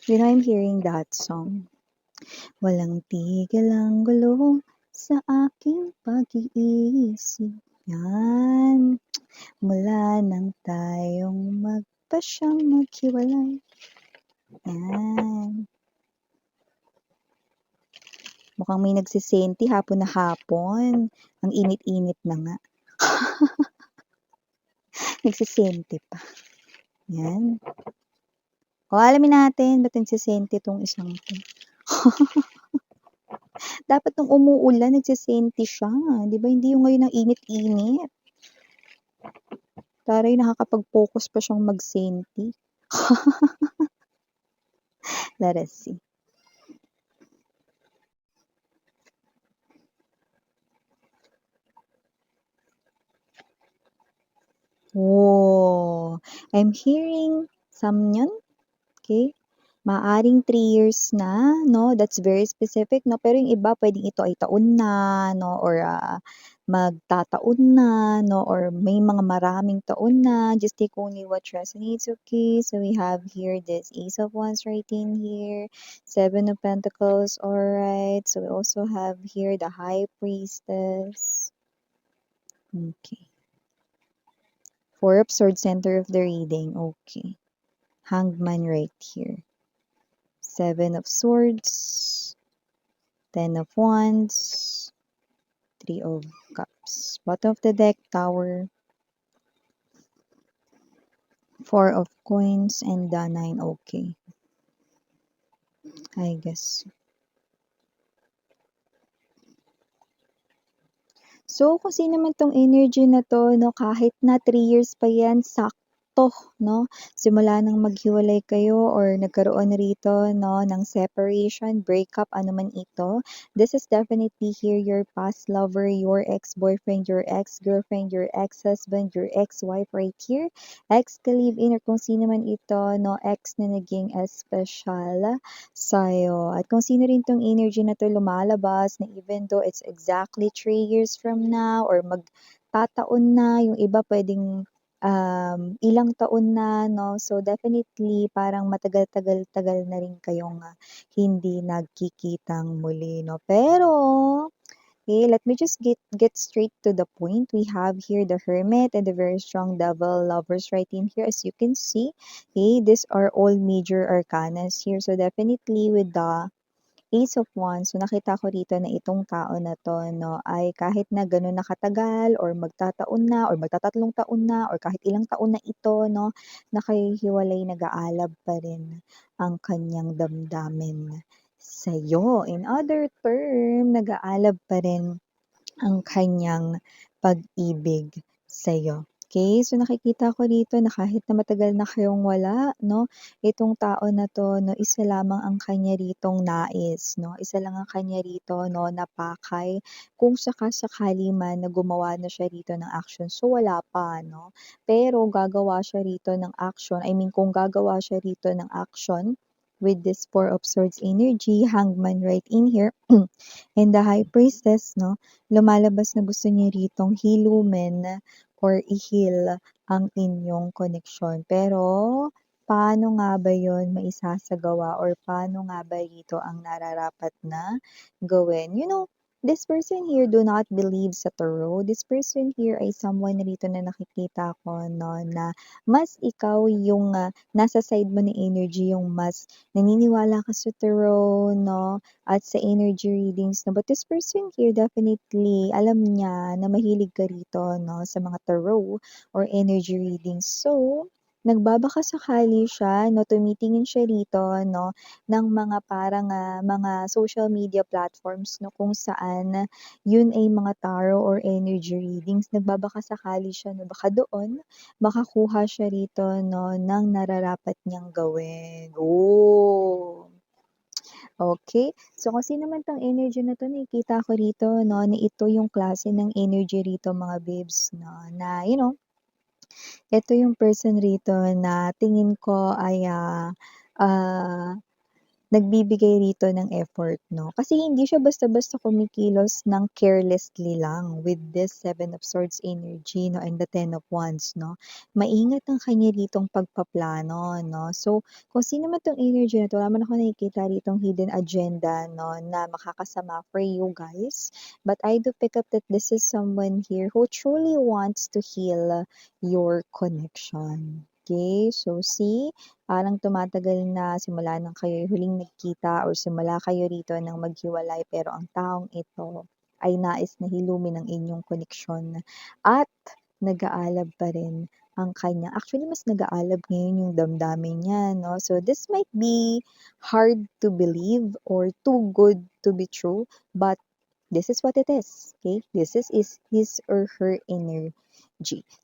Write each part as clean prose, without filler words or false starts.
You know, I'm hearing that song. Walang tigil ang gulo sa aking pag-iisip. Yan. Mula nang tayong magpasyang maghiwalay. Yan. Mukhang may nagsisenti hapon na hapon. Ang init-init na nga. Nagsisenti pa. Yan. O, alamin natin ba't nagsisenti tong isang to. Dapat nung umuulan, nagsisenti siya. Di ba? Hindi yung ngayon ang init-init. Taray, nakakapag-focus pa siyang magsenti. Let us see. Oh, I'm hearing samnyon. Okay? Maaring 3 years na, no? That's very specific, no? Pero yung iba, pwedeng ito ay taon na, no? Or magtataon na, no? Or may mga maraming taon na. Just take only what resonates, okay? So we have here this Ace of Wands right in here. 7 of Pentacles, alright. So we also have here the High Priestess. Okay. 4 of Swords, center of the reading. Okay. Hangman right here. 7 of Swords, 10 of Wands, 3 of Cups. Bottom of the deck, Tower, 4 of Coins, and the 9. Okay. I guess. So, kung sino man tong energy na to, no, kahit na 3 years pa yan, sakto, no? Simula nang maghiwalay kayo or nagkaroon rito, no, ng separation, breakup, ano man ito, this is definitely here your past lover, your ex-boyfriend, your ex-girlfriend, your ex-husband, your ex-wife right here, ex-ka-live-in, or kung sino man ito, no, ex na naging espesyal sa'yo. At kung sino rin tong energy na to lumalabas na even though it's exactly 3 years from now or magtataon na, yung iba pwedeng ilang taon na, no? So definitely parang matagal-tagal-tagal na rin kayong hindi nagkikitang muli, no? Pero okay, let me just get straight to the point. We have here the Hermit and the very strong Devil lovers right in here. As you can see, okay, these are all major arcanas here. So definitely with the Ace of Wands, so nakita ko rito na itong tao na to, no, ay kahit na gano'n na katagal or magtataon na or magtatatlong taon na or kahit ilang taon na ito, no, nakahihiwalay, nag-aalab pa rin ang kanyang damdamin sa'yo. In other term, nag-aalab pa rin ang kanyang pag-ibig sa'yo. Okay, so nakikita ko rito na kahit na matagal na kayong wala, no, itong tao na 'to, no, isa lamang ang kanya ritong nais, no, isa lang ang kanya rito, no, na pakay kung saka-sakali man na gumawa na siya rito ng action. So wala pa, no, pero gagawa siya rito ng action, I mean kung gagawa siya rito ng action with this 4 of Swords energy, Hangman right in here, and the High Priestess, no, lumalabas na gusto niya ritong hilumin or i-heal ang inyong koneksyon. Pero, paano nga ba yun maisasagawa or paano nga ba rito ang nararapat na gawin? You know, this person here do not believe sa tarot. This person here ay someone rito na nakikita ko, no, na mas ikaw yung nasa side mo ni energy, yung mas naniniwala ka sa tarot, no, at sa energy readings, no. But this person here definitely alam niya na mahilig ka rito, no, sa mga tarot or energy readings. So, nagbabakasakali siya, no, tumitingin siya rito, no, ng mga parang mga social media platforms, no, kung saan yun ay mga tarot or energy readings. Nagbabakasakali siya, no, baka doon makakuha siya rito, no, ng nararapat niyang gawin. Oh! Okay. So, kung sino man 'tong energy na 'to, nakikita ko rito, no, na ito yung klase ng energy rito, mga babes, no, na, you know, ito yung person rito na tingin ko ay, ah, nagbibigay rito ng effort 'no, kasi hindi siya basta-basta kumikilos ng carelessly lang with this Seven of Swords energy 'no, and the Ten of Wands 'no. Maingat ang kanya ritong pagpaplano 'no. So, kung sino man 'tong energy na 'to, wala man akong nakikita ritong hidden agenda 'no, na makakasama for you guys. But I do pick up that this is someone here who truly wants to heal your connection. Okay, so see, parang tumatagal na simula nang kayo'y huling nagkita or simula kayo rito ng maghiwalay pero ang taong ito ay nais na hilumin ang inyong koneksyon at nag-aalab pa rin ang kanya. Actually, mas nag-aalab ngayon yung damdamin niya, no? So, this might be hard to believe or too good to be true, but this is what it is, okay? This is his or her energy.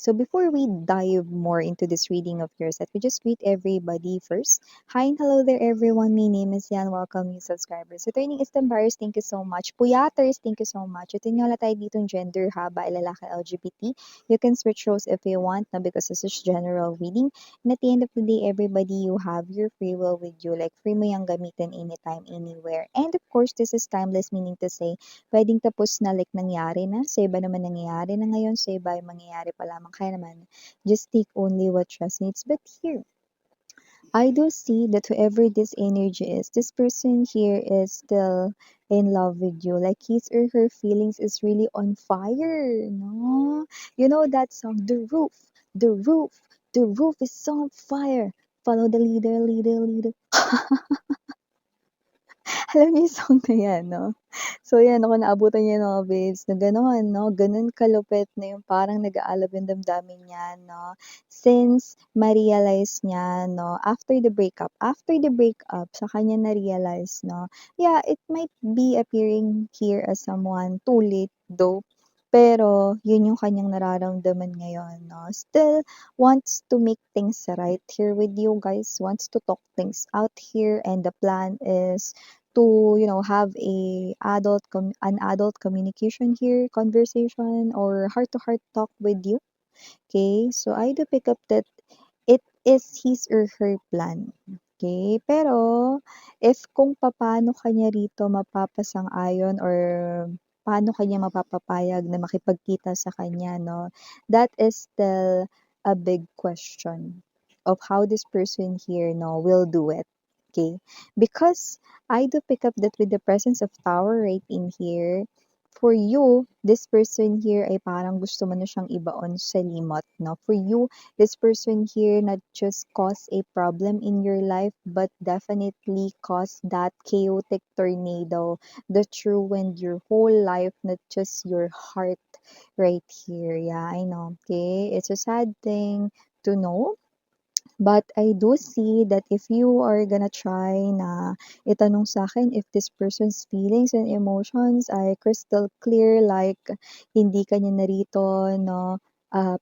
So before we dive more into this reading of yours, let me just greet everybody first. Hi and hello there, everyone. My name is Yan. Welcome, new subscribers. Returning Istambars, thank you so much. Puyaters, thank you so much. Ito nga tayo dito gender, haba, lalaki, LGBT. You can switch roles if you want na because this is general reading. And at the end of the day, everybody, you have your free will with you. Like free mo yung gamitin anytime, anywhere. And of course, this is timeless, meaning to say, puwedeng tapos na like nangyari na, sa iba naman nangyayari na ngayon, sa iba ay mangyayari pa lamang. Kaya naman, just take only what resonates. But here, I do see that whoever this energy is, this person here is still in love with you. Like his or her feelings is really on fire. No? You know that song, the roof, the roof is on fire. Follow the leader, leader, leader. Alam niyo yung song na yan, no? So yan, ako naabutan niya ng mga babes na gano'n 'no, gano'n kalupit na yung parang nag-aalab yung damdamin niya 'no, since ma-realize niya 'no, after the breakup saka niya na-realize 'no, yeah, it might be appearing here as someone too late though, pero yun yung kanyang nararamdaman ngayon 'no, still wants to make things right here with you guys, wants to talk things out here and the plan is to have an adult communication here, conversation or heart to heart talk with you. Okay, so I do pick up that it is his or her plan. Okay, pero if kung papaano kanya rito mapapasang-ayon or paano kanya mapapapayag na makipagkita sa kanya 'no, that is still a big question of how this person here 'no, will do it. Okay, because I do pick up that with the presence of Tower right in here, for you, this person here ay parang gusto mo na siyang ibaon sa limot 'no. For you, this person here not just cause a problem in your life, but definitely cause that chaotic tornado that ruined your whole life, not just your heart right here. Yeah, I know. Okay, it's a sad thing to know. But I do see that if you are gonna try na itanong sa akin if this person's feelings and emotions ay crystal clear, like hindi ka niya narito 'no,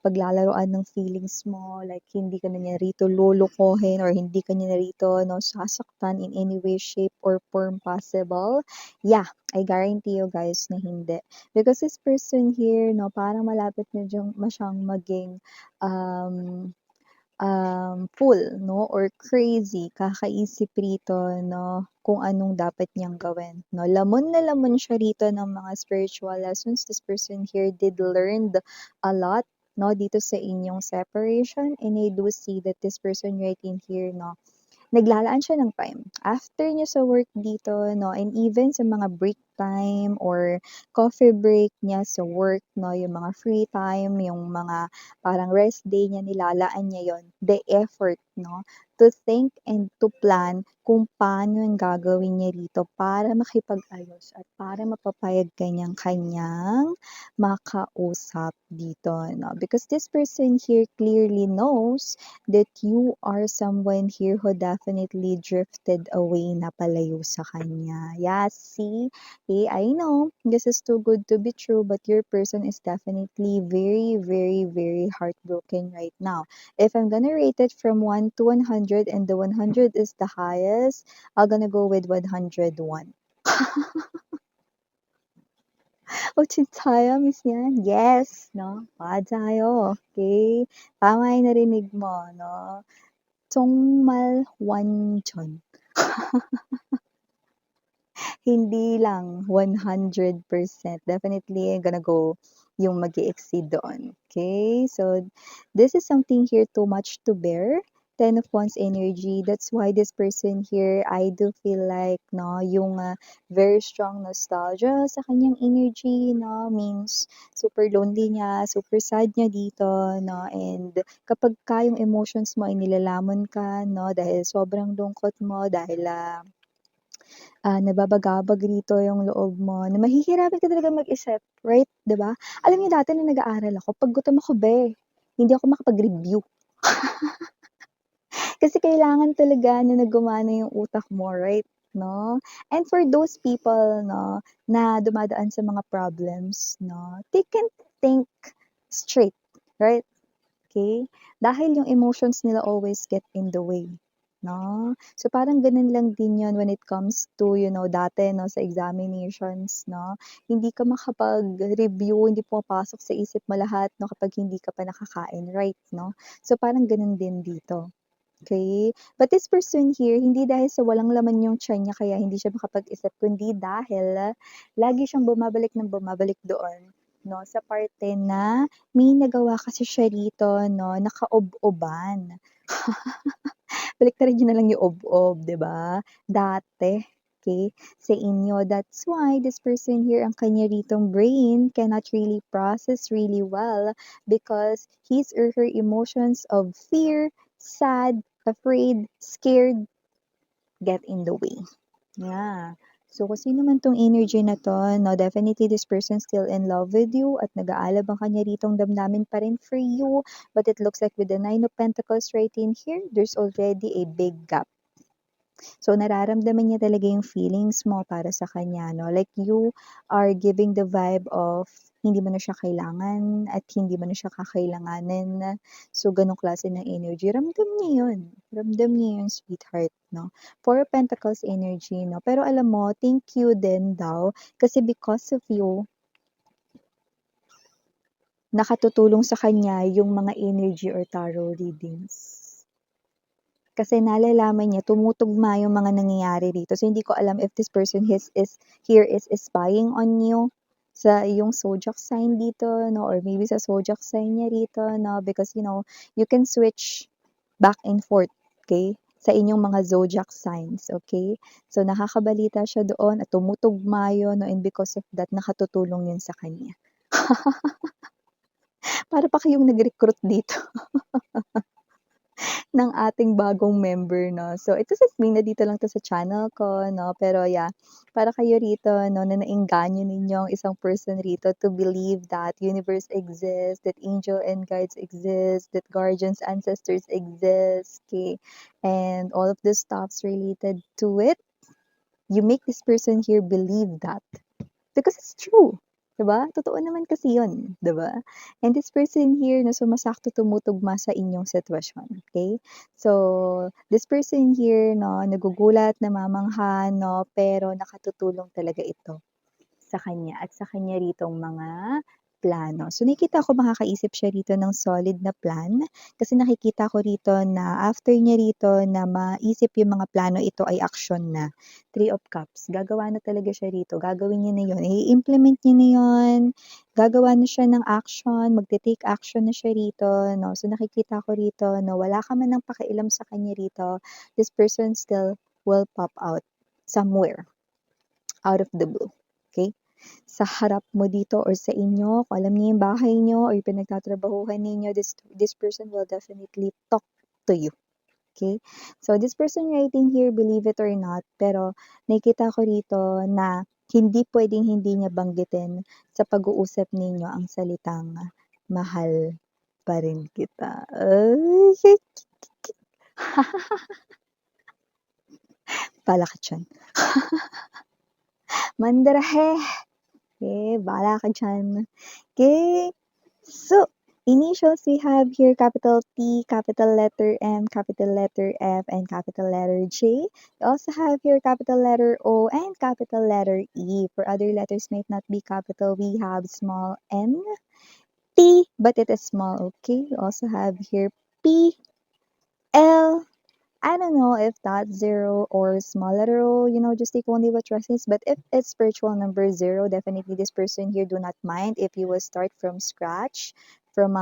paglalaruan ng feelings mo, like hindi ka na niya rito lolokohin or hindi ka niya narito 'no, sasaktan in any way, shape, or form possible. Yeah, I guarantee you guys na hindi. Because this person here 'no, parang malapit na siyang maging, um full 'no or crazy kakaisip rito 'no, kung anong dapat niyang gawin 'no. Lamon na lamon siya rito ng mga spiritual lessons. This person here did learned a lot 'no, dito sa inyong separation, and I do see that this person right in here 'no, naglalaan siya ng time. After niya sa work dito 'no, and even sa mga break time or coffee break niya sa work 'no, yung mga free time, yung mga parang rest day niya, nilalaan niya yon, the effort 'no, to think and to plan kung paano yung gagawin niya rito para makipag-ayos at para mapapayag kanyang makausap dito 'no. Because this person here clearly knows that you are someone here who definitely drifted away na palayo sa kanya. Yeah, see? Hey, I know this is too good to be true, but your person is definitely very, very, very heartbroken right now. If I'm gonna rate it from 1 to 100 and the 100 is the highest, I'm gonna go with 101. Oh, 진짜요, Miss Yan? Yes, no? 맞아요. Okay. Tama yung narinig mo, no? 정말 완전. Hindi lang 100%. Definitely gonna go yung mag-e-exceed doon. Okay? So, this is something here too much to bear. 10 of Wands energy. That's why this person here, I do feel like, no, yung very strong nostalgia sa kanyang energy, no, means super lonely niya, super sad niya dito, no, and kapag ka yung emotions mo ay nilalamon ka, no, dahil sobrang lungkot mo, dahil nababagabag rito yung loob mo, na mahihirapan ka talaga mag-isip, right, 'di ba? Alam niyo dati nung nag-aaral ako, 'pag gutom ako hindi ako makapag-review. Kasi kailangan talaga na gumana yung utak mo, right, 'no? And for those people 'no, na dumadaan sa mga problems 'no, they can't think straight, right? Okay? Dahil yung emotions nila always get in the way, 'no? So, parang gano'n lang din 'yun when it comes to, dati 'no, sa examinations 'no, hindi ka makapag-review, hindi pumapasok sa isip mo lahat 'no, kapag hindi ka pa nakakain, right, 'no? So, parang gano'n din dito. Okay, but this person here, hindi dahil sa walang laman yung tiyan niya kaya hindi siya makapag-isip kundi dahil lagi siyang bumabalik ng bumabalik doon 'no, sa parte na may nagawa kasi siya rito 'no, na kaob-oban. Baliktarin niyo na lang yung ob-ob, 'di ba? Dati, okay, sa inyo. That's why this person here, ang kanya ritong brain cannot really process really well because his or her emotions of fear, sad, afraid, scared get in the way. Yeah. So, kung sino man 'tong energy na 'to 'no, definitely this person still in love with you at nag-aalab ang kanya ritong damdamin pa rin for you. But it looks like with the Nine of Pentacles right in here, there's already a big gap. So, nararamdaman niya talaga yung feelings mo para sa kanya 'no, like you are giving the vibe of hindi mo na siya kailangan at hindi mo na siya kakailanganin. So, gano'ng klase ng energy, ramdam niya yun sweetheart 'no. Four of Pentacles energy 'no, pero alam mo thank you din daw kasi because of you, nakatutulong sa kanya yung mga energy or tarot readings. Kasi nalalaman niya tumutugma yung mga nangyayari rito. So, hindi ko alam if this person is spying on you sa iyong zodiac sign dito, no? Or maybe sa zodiac sign niya rito, no? Because, you can switch back and forth, okay? Sa inyong mga zodiac signs, okay? So, nakakabalita siya doon at tumutugma yun, no? And because of that, nakatutulong yun sa kanya. Para pa kayong nag-recruit dito. Ng ating bagong member 'no. So ito sa mean na dito lang 'to sa channel ko 'no, pero yeah, para kayo rito 'no na naengganyo ninyo ang isang person rito to believe that universe exists, that angel and guides exist, that guardians, ancestors exist, okay, and all of the stuffs related to it, you make this person here believe that. Because it's true, 'di ba? Totoo naman kasi 'yun, 'di ba? And this person here na sumasakto tumutugma sa inyong sitwasyon, okay? So, this person here 'no, nagugulat, namamangha 'no, pero nakatutulong talaga ito sa kanya at sa kanya ritong mga plano. So, nakikita ko makakaisip siya rito ng solid na plan kasi nakikita ko rito na after niya rito na maisip yung mga plano, ito ay action na. Three of Cups, gagawa na talaga siya rito, gagawin niya na yun, i-implement niya na yun, gagawa na siya ng action, magte-take action na siya rito, no? So, nakikita ko rito na wala ka man ng pakialam sa kanya rito, this person still will pop out somewhere out of the blue. Okay? Sa harap mo dito or sa inyo, kung alam niyo yung bahay niyo or yung pinagtatrabahuhan ninyo, this person will definitely talk to you. Okay? So, this person writing here, believe it or not, pero nakikita ko rito na hindi pwedeng hindi niya banggitin sa pag-uusap ninyo ang salitang mahal pa rin kita. Ay, pala ka dyan. Mandarahe. Okay, bahala ka dyan. Okay, so, initials we have here capital T, capital letter M, capital letter F, and capital letter J. We also have here capital letter O and capital letter E. For other letters might not be capital, we have small n, T, but it is small, okay? We also have here P, L, I don't know if that's zero or small letter O, just take only what resonates. But if it's spiritual number zero, definitely this person here do not mind if you will start from scratch, from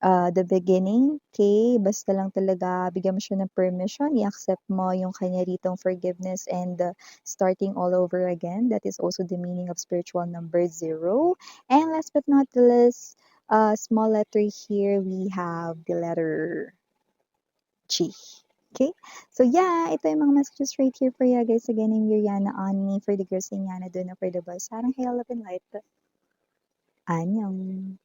the beginning. Okay? Basta lang talaga bigyan mo siya ng permission, i-accept mo yung kanya ritong forgiveness and starting all over again. That is also the meaning of spiritual number zero. And last but not the least, small letter here, we have the letter G. Okay? So yeah, ito yung mga messages right here for you guys. Again, I'm Yuriana on me for the girls in Yana, Duna for the boys. Sarang hail, love and light. Anyong.